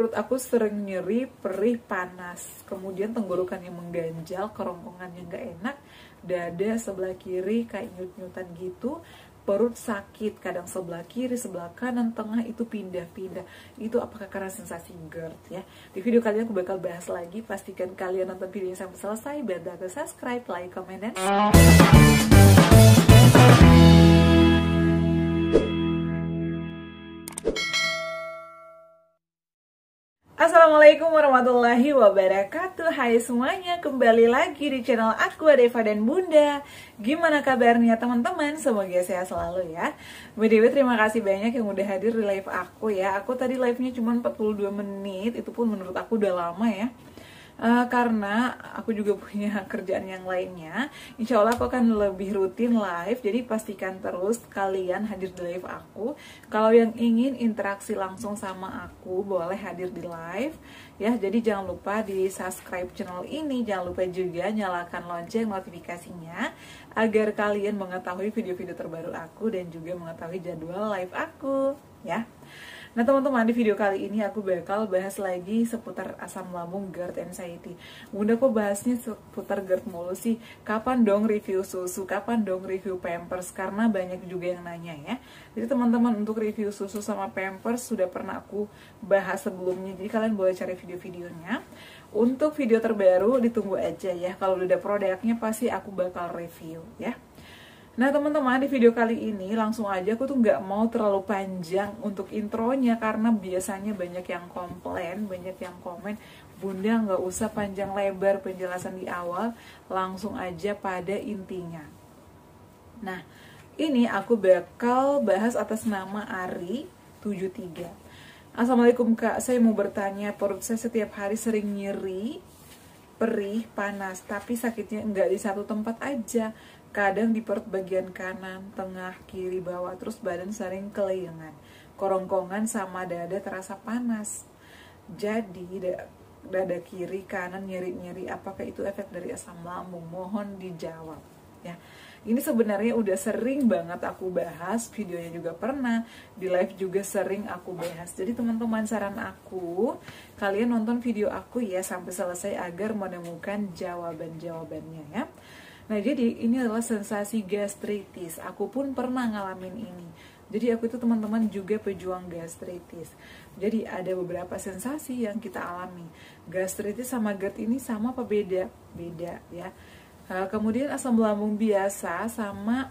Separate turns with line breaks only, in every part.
perut aku sering nyeri, perih, panas. Kemudian tenggorokan yang mengganjal, kerongkongan yang gak enak, dada sebelah kiri kayak nyut-nyutan gitu, perut sakit, kadang sebelah kiri, sebelah kanan, tengah itu pindah-pindah. Itu apakah karena sensasi GERD ya? Di video kali ini aku bakal bahas lagi. Pastikan kalian nonton videonya sampai selesai. Bantu subscribe, like, comment, dan Assalamualaikum warahmatullahi wabarakatuh. Hai semuanya, kembali lagi di channel aku Deva dan Bunda. Gimana kabarnya teman-teman? Semoga sehat selalu ya. BTW terima kasih banyak yang udah hadir di live aku ya. Aku tadi live-nya cuma 42 menit, itu pun menurut aku udah lama ya. Karena aku juga punya kerjaan yang lainnya. Insya Allah aku akan lebih rutin live. Jadi pastikan terus kalian hadir di live aku. Kalau yang ingin interaksi langsung sama aku, boleh hadir di live ya. Jadi jangan lupa di subscribe channel ini. Jangan lupa juga nyalakan lonceng notifikasinya agar kalian mengetahui video-video terbaru aku dan juga mengetahui jadwal live aku ya. Nah teman-teman, di video kali ini aku bakal bahas lagi seputar asam lambung, GERD, anxiety. Bunda kok bahasnya seputar GERD mulu sih? Kapan dong review susu? Kapan dong review Pampers? Karena banyak juga yang nanya ya. Jadi teman-teman, untuk review susu sama Pampers sudah pernah aku bahas sebelumnya. Jadi kalian boleh cari video-videonya. Untuk video terbaru ditunggu aja ya. Kalau udah produknya pasti aku bakal review ya. Nah teman-teman, di video kali ini langsung aja aku tuh nggak mau terlalu panjang untuk intronya, karena biasanya banyak yang komplain, banyak yang komen, Bunda nggak usah panjang lebar penjelasan di awal, langsung aja pada intinya. Nah ini aku bakal bahas atas nama Ari 73. Assalamualaikum Kak, saya mau bertanya, perut saya setiap hari sering nyeri, perih, panas, tapi sakitnya nggak di satu tempat aja. Kadang di perut bagian kanan, tengah, kiri, bawah, terus badan sering kelayangan. Kerongkongan sama dada terasa panas. Jadi dada kiri, kanan nyeri-nyeri, apakah itu efek dari asam lambung? Mohon dijawab ya. Ini sebenarnya udah sering banget aku bahas, videonya juga pernah, di live juga sering aku bahas. Jadi teman-teman, saran aku, kalian nonton video aku ya sampai selesai agar menemukan jawaban-jawabannya ya. Nah jadi ini adalah sensasi gastritis. Aku pun pernah ngalamin ini. Jadi aku itu teman-teman juga pejuang gastritis. Jadi ada beberapa sensasi yang kita alami. Gastritis sama GERD ini sama apa beda? Beda ya. Kemudian asam lambung biasa sama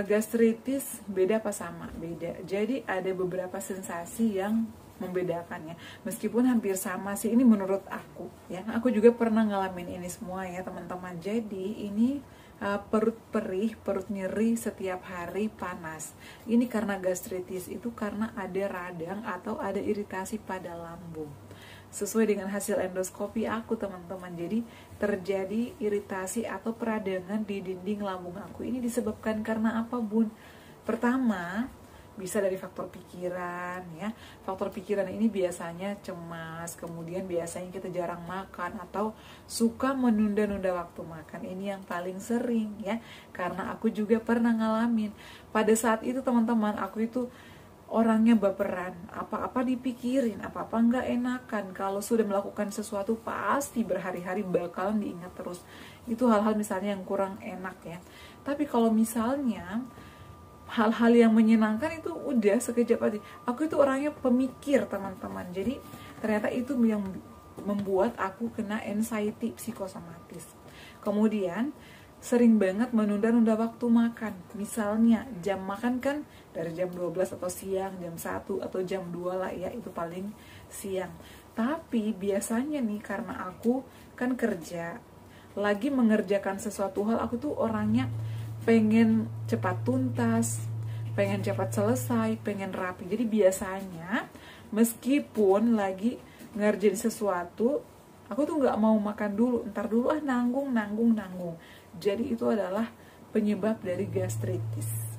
gastritis beda apa sama? Beda. Jadi ada beberapa sensasi yang membedakannya, meskipun hampir sama sih, ini menurut aku ya. Aku juga pernah ngalamin ini semua ya teman-teman. Jadi ini perut perih, perut nyeri setiap hari, panas. Ini karena gastritis, itu karena ada radang atau ada iritasi pada lambung. Sesuai dengan hasil endoskopi aku teman-teman, jadi terjadi iritasi atau peradangan di dinding lambung aku. Ini disebabkan karena apa Bun? Pertama, bisa dari faktor pikiran ya. Faktor pikiran ini biasanya cemas, kemudian biasanya kita jarang makan atau suka menunda-nunda waktu makan. Ini yang paling sering ya, karena aku juga pernah ngalamin. Pada saat itu teman-teman, aku itu orangnya baperan, apa-apa dipikirin, apa-apa nggak enakan. Kalau sudah melakukan sesuatu pasti berhari-hari bakalan diingat terus. Itu hal-hal misalnya yang kurang enak ya. Tapi kalau misalnya hal-hal yang menyenangkan itu udah sekejap aja. Aku itu orangnya pemikir teman-teman. Jadi ternyata itu yang membuat aku kena anxiety psikosomatis. Kemudian sering banget menunda-nunda waktu makan. Misalnya jam makan kan dari jam 12 atau siang, jam 1 atau jam 2 lah ya, itu paling siang. Tapi biasanya nih karena aku kan kerja, lagi mengerjakan sesuatu hal, aku tuh orangnya pengen cepat tuntas, pengen cepat selesai, pengen rapi. Jadi biasanya meskipun lagi ngerjain sesuatu, aku tuh nggak mau makan dulu, ntar dulu nanggung. Jadi itu adalah penyebab dari gastritis.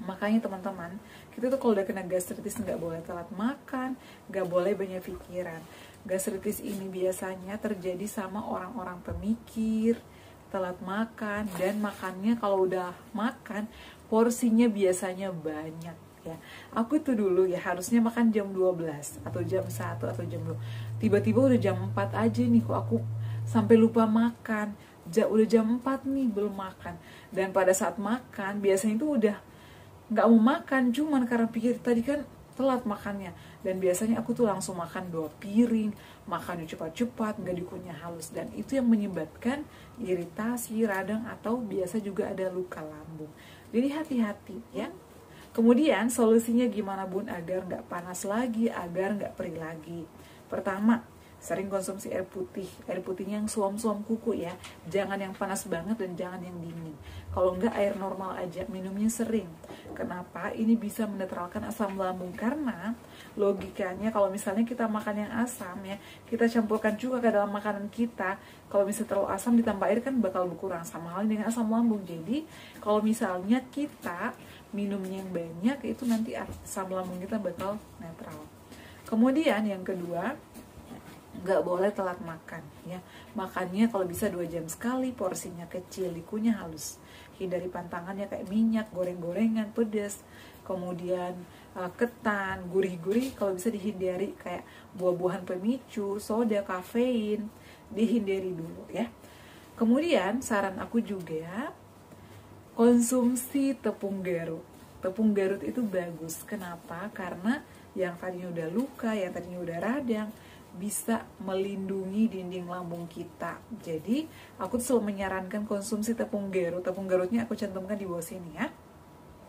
Makanya teman-teman, kita tuh kalau udah kena gastritis nggak boleh telat makan, nggak boleh banyak pikiran. Gastritis ini biasanya terjadi sama orang-orang pemikir, telat makan, dan makannya kalau udah makan porsinya biasanya banyak ya. Aku tuh dulu ya harusnya makan jam 12 atau jam 1 atau jam 2. Tiba-tiba udah jam 4 aja nih kok aku sampai lupa makan. Udah jam 4 nih belum makan. Dan pada saat makan biasanya itu udah nggak mau makan, cuman karena pikir tadi kan telat makannya. Dan biasanya aku tuh langsung makan 2 piring, makannya cepat-cepat, nggak dikunyah halus. Dan itu yang menyebabkan iritasi, radang, atau biasa juga ada luka lambung. Jadi hati-hati ya. Kemudian solusinya gimana Bun agar nggak panas lagi, agar nggak perih lagi? Pertama, sering konsumsi air putih. Air putihnya yang suam-suam kuku ya. Jangan yang panas banget dan jangan yang dingin. Kalau nggak air normal aja, minumnya sering. Kenapa? Ini bisa menetralkan asam lambung, karena logikanya kalau misalnya kita makan yang asam ya, kita campurkan juga ke dalam makanan kita. Kalau misalnya terlalu asam ditambah air kan bakal berkurang, sama halnya dengan asam lambung. Jadi kalau misalnya kita minumnya yang banyak, itu nanti asam lambung kita bakal netral. Kemudian yang kedua, nggak boleh telat makan ya. Makannya kalau bisa 2 jam sekali, porsinya kecil, dikunyah halus. Hindari pantangannya kayak minyak, goreng-gorengan, pedas, kemudian ketan, gurih-gurih kalau bisa dihindari, kayak buah-buahan pemicu, soda, kafein, dihindari dulu ya. Kemudian saran aku juga konsumsi tepung Garut. Tepung Garut itu bagus. Kenapa? Karena yang tadinya udah luka, yang tadinya udah radang, bisa melindungi dinding lambung kita. Jadi aku selalu menyarankan konsumsi tepung Garut. Tepung Garutnya aku cantumkan di bawah sini ya.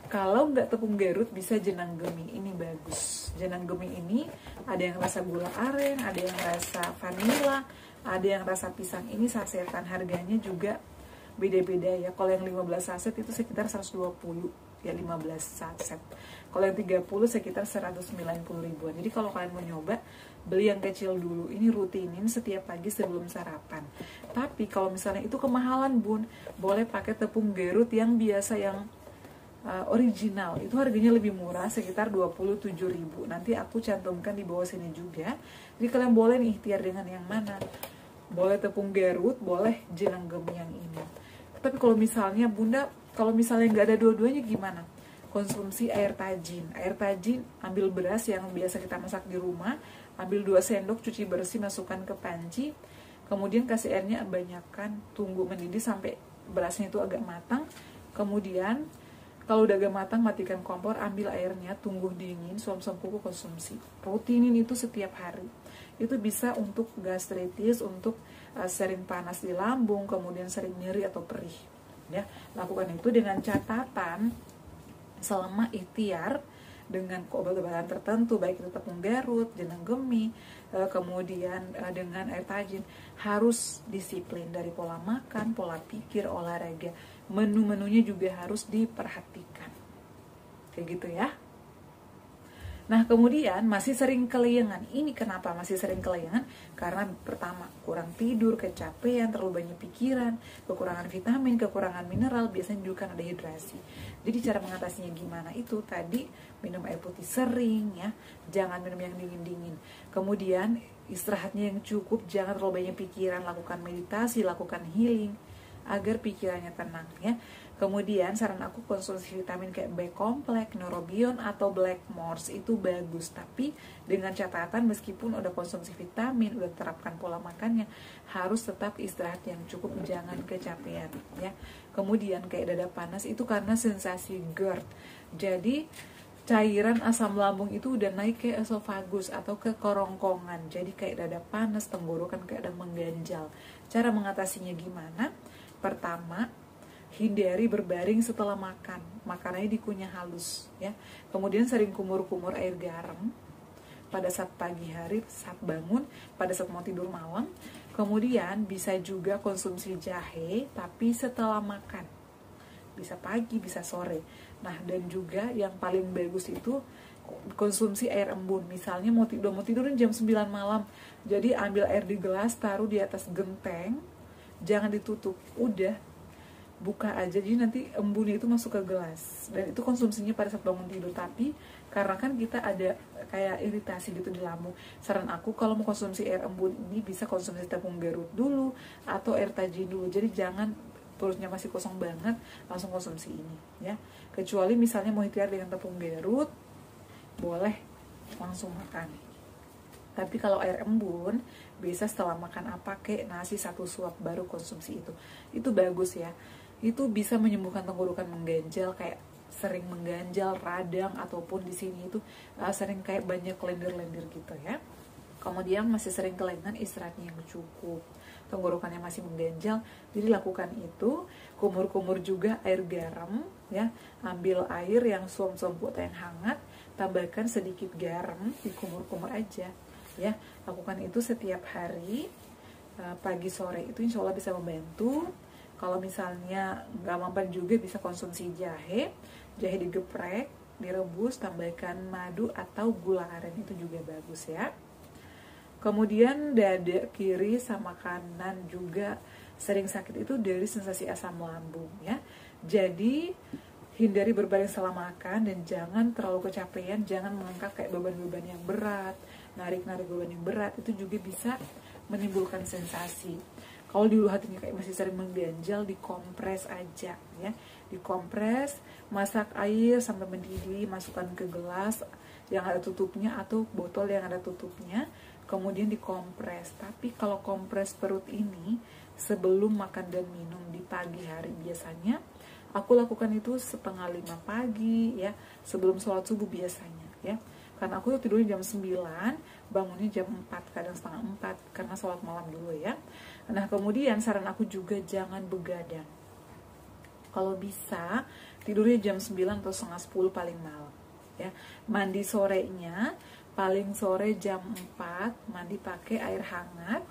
Kalau nggak tepung Garut bisa jenang gemi, ini bagus. Jenang gemi ini ada yang rasa gula aren, ada yang rasa vanila, ada yang rasa pisang. Ini sasetan, harganya juga beda-beda ya. Kalau yang 15 saset itu sekitar 120 ya, 15 saset. Kalau yang 30 sekitar 190 ribuan. Jadi kalau kalian mau nyoba, beli yang kecil dulu. Ini rutinin setiap pagi sebelum sarapan. Tapi kalau misalnya itu kemahalan Bun, boleh pakai tepung Garut yang biasa, yang original. Itu harganya lebih murah, sekitar 27.000. Nanti aku cantumkan di bawah sini juga. Jadi kalian boleh nih ikhtiar dengan yang mana. Boleh tepung Garut, boleh jenang gemi yang ini. Tapi kalau misalnya Bunda, kalau misalnya nggak ada dua-duanya gimana? Konsumsi air tajin. Air tajin, ambil beras yang biasa kita masak di rumah, ambil 2 sendok, cuci bersih, masukkan ke panci, kemudian kasih airnya banyakkan, tunggu mendidih sampai berasnya itu agak matang. Kemudian kalau udah agak matang, matikan kompor, ambil airnya, tunggu dingin, suam-suam kuku, konsumsi. Rutinin itu setiap hari. Itu bisa untuk gastritis, untuk sering panas di lambung, kemudian sering nyeri atau perih. Ya, lakukan itu dengan catatan selama ikhtiar dengan obat-obatan tertentu, baik itu tepung Garut, jenang gemi, kemudian dengan air tajin, harus disiplin dari pola makan, pola pikir, olahraga, menu-menunya juga harus diperhatikan, kayak gitu ya. Nah kemudian masih sering kelayangan. Ini kenapa masih sering kelayangan? Karena pertama, kurang tidur, kecapean, terlalu banyak pikiran, kekurangan vitamin, kekurangan mineral, biasanya juga kan ada hidrasi. Jadi cara mengatasinya gimana? Itu tadi minum air putih sering ya, jangan minum yang dingin-dingin. Kemudian istirahatnya yang cukup, jangan terlalu banyak pikiran, lakukan meditasi, lakukan healing agar pikirannya tenang ya. Kemudian saran aku konsumsi vitamin kayak B-kompleks, Neurobion atau Blackmores itu bagus, tapi dengan catatan meskipun udah konsumsi vitamin, udah terapkan pola makannya, harus tetap istirahat yang cukup, jangan kecapean ya. Kemudian kayak dada panas itu karena sensasi GERD. Jadi cairan asam lambung itu udah naik ke esofagus atau ke kerongkongan. Jadi kayak dada panas, tenggorokan kayak ada mengganjal. Cara mengatasinya gimana? Pertama, hindari berbaring setelah makan, makanannya dikunyah halus ya. Kemudian sering kumur-kumur air garam pada saat pagi hari, saat bangun, pada saat mau tidur malam. Kemudian bisa juga konsumsi jahe tapi setelah makan, bisa pagi, bisa sore. Nah dan juga yang paling bagus itu konsumsi air embun. Misalnya mau tidurin jam 9 malam, jadi ambil air di gelas, taruh di atas genteng, jangan ditutup, udah buka aja, jadi nanti embunnya itu masuk ke gelas, dan itu konsumsinya pada saat bangun tidur. Tapi karena kan kita ada kayak iritasi gitu di lambung, saran aku kalau mau konsumsi air embun ini bisa konsumsi tepung Garut dulu atau air tajin dulu. Jadi jangan perutnya masih kosong banget langsung konsumsi ini ya. Kecuali misalnya mau ikhtiar dengan tepung Garut, boleh langsung makan. Tapi kalau air embun, bisa setelah makan apa kek, nasi 1 suap baru konsumsi itu. Itu bagus ya. Itu bisa menyembuhkan tenggorokan mengganjal, kayak sering mengganjal, radang, ataupun di sini itu sering kayak banyak lendir-lendir gitu ya. Kemudian masih sering kelainan, istirahatnya yang cukup, tenggorokannya masih mengganjal, jadi lakukan itu. Kumur-kumur juga air garam ya, ambil air yang suam-suam buat yang hangat, tambahkan sedikit garam, dikumur-kumur aja ya. Lakukan itu setiap hari, pagi sore, itu insya Allah bisa membantu. Kalau misalnya nggak mampan juga, bisa konsumsi jahe digeprek, direbus, tambahkan madu atau gula aren, itu juga bagus ya. Kemudian dada kiri sama kanan juga sering sakit itu dari sensasi asam lambung ya. Jadi hindari berbaring setelah makan, dan jangan terlalu kecapean, jangan mengangkat kayak beban-beban yang berat, narik-narik beban yang berat, itu juga bisa menimbulkan sensasi. Kalau di ulu hatinya kayak masih sering mengganjal, dikompres aja ya. Dikompres, masak air sampai mendidih, masukkan ke gelas yang ada tutupnya atau botol yang ada tutupnya, kemudian dikompres. Tapi kalau kompres perut ini sebelum makan dan minum di pagi hari, biasanya aku lakukan itu 4:30 pagi ya, sebelum sholat subuh biasanya ya. Karena aku tidurnya jam 9, bangunnya jam 4, kadang setengah 4, karena sholat malam dulu ya. Nah kemudian saran aku juga jangan begadang. Kalau bisa tidurnya jam 9 atau setengah 10 paling malam ya. Mandi sorenya paling sore jam 4, mandi pakai air hangat,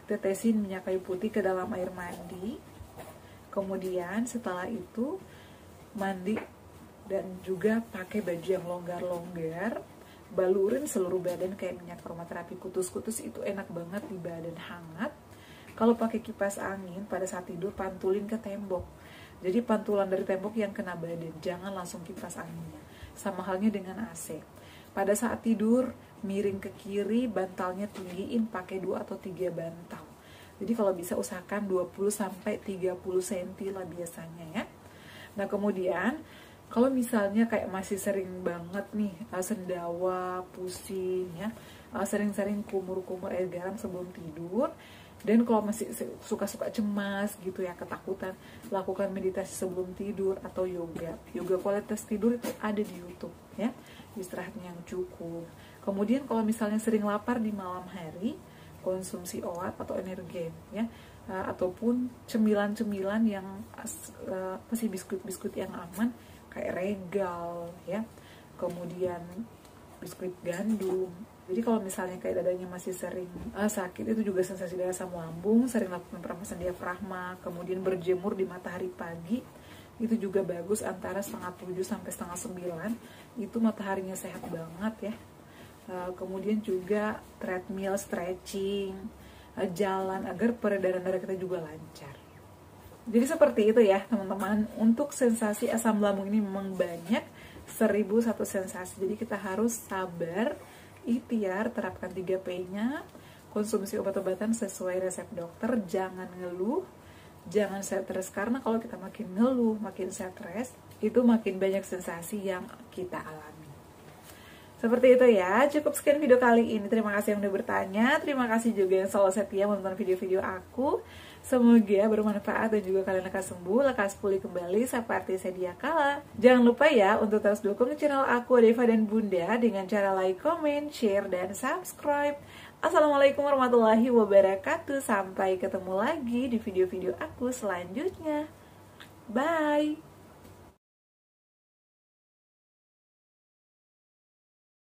tetesin minyak kayu putih ke dalam air mandi. Kemudian setelah itu mandi dan juga pakai baju yang longgar-longgar, balurin seluruh badan kayak minyak aromaterapi kutus-kutus, itu enak banget di badan hangat. Kalau pakai kipas angin pada saat tidur, pantulin ke tembok. Jadi pantulan dari tembok yang kena badan, jangan langsung kipas anginnya. Sama halnya dengan AC. Pada saat tidur, miring ke kiri, bantalnya tinggiin pakai 2 atau 3 bantal. Jadi kalau bisa usahakan 20-30 cm lah biasanya ya. Nah kemudian kalau misalnya kayak masih sering banget nih sendawa, pusing ya, sering-sering kumur-kumur air garam sebelum tidur, dan kalau masih suka-suka cemas gitu ya, ketakutan, lakukan meditasi sebelum tidur atau yoga kualitas tidur itu ada di YouTube ya, istirahatnya yang cukup. Kemudian kalau misalnya sering lapar di malam hari, konsumsi oat atau energen ya, ataupun cemilan-cemilan yang masih biskuit-biskuit yang aman kayak Regal ya, kemudian biskuit gandum. Jadi kalau misalnya kayak dadanya masih sering sakit, itu juga sensasi dari asam lambung, sering lakukan pernapasan diafragma, kemudian berjemur di matahari pagi, itu juga bagus antara 8:30 sampai 8:30, itu mataharinya sehat banget ya. Kemudian juga treadmill, stretching, jalan agar peredaran darah kita juga lancar. Jadi seperti itu ya teman-teman. Untuk sensasi asam lambung ini memang banyak, 1001 sensasi. Jadi kita harus sabar, ikhtiar, terapkan 3P-nya, konsumsi obat-obatan sesuai resep dokter, jangan ngeluh, jangan stres, karena kalau kita makin ngeluh, makin stres, itu makin banyak sensasi yang kita alami. Seperti itu ya, cukup sekian video kali ini. Terima kasih yang udah bertanya, terima kasih juga yang selalu setia menonton video-video aku. Semoga bermanfaat dan juga kalian akan sembuh, lekas pulih kembali seperti sedia kala. Jangan lupa ya untuk terus dukung channel aku, Deva dan Bunda, dengan cara like, comment, share, dan subscribe. Assalamualaikum warahmatullahi wabarakatuh. Sampai ketemu lagi di video-video aku selanjutnya. Bye!